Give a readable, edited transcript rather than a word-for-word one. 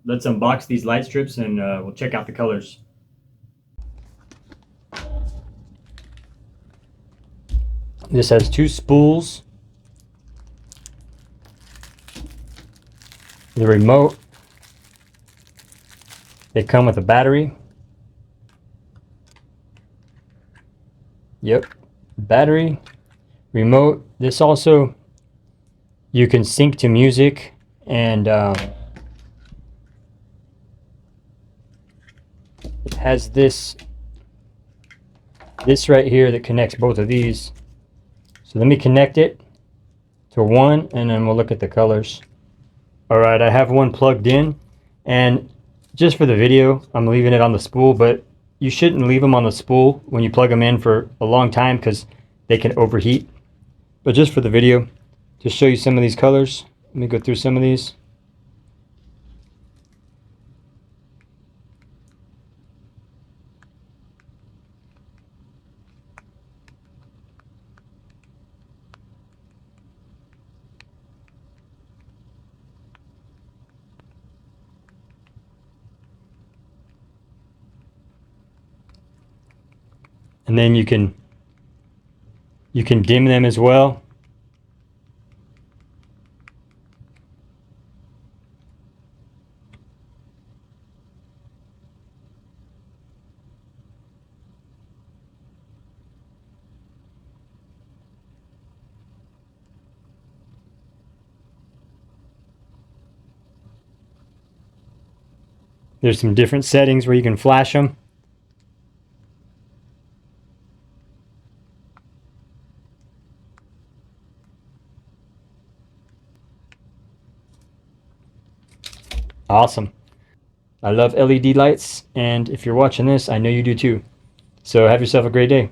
let's unbox these light strips and we'll check out the colors. This has two spools, the remote. They come with a battery. Yep, battery, remote. This also, you can sync to music, and it has this right here that connects both of these. So let me connect it to one, and then we'll look at the colors. All right, I have one plugged in, and just for the video, I'm leaving it on the spool, but you shouldn't leave them on the spool when you plug them in for a long time because they can overheat. But just for the video, to show you some of these colors, let me go through some of these. And then you can dim them as well. There's some different settings where you can flash them. Awesome. I love LED lights, and if you're watching this, I know you do too. So have yourself a great day.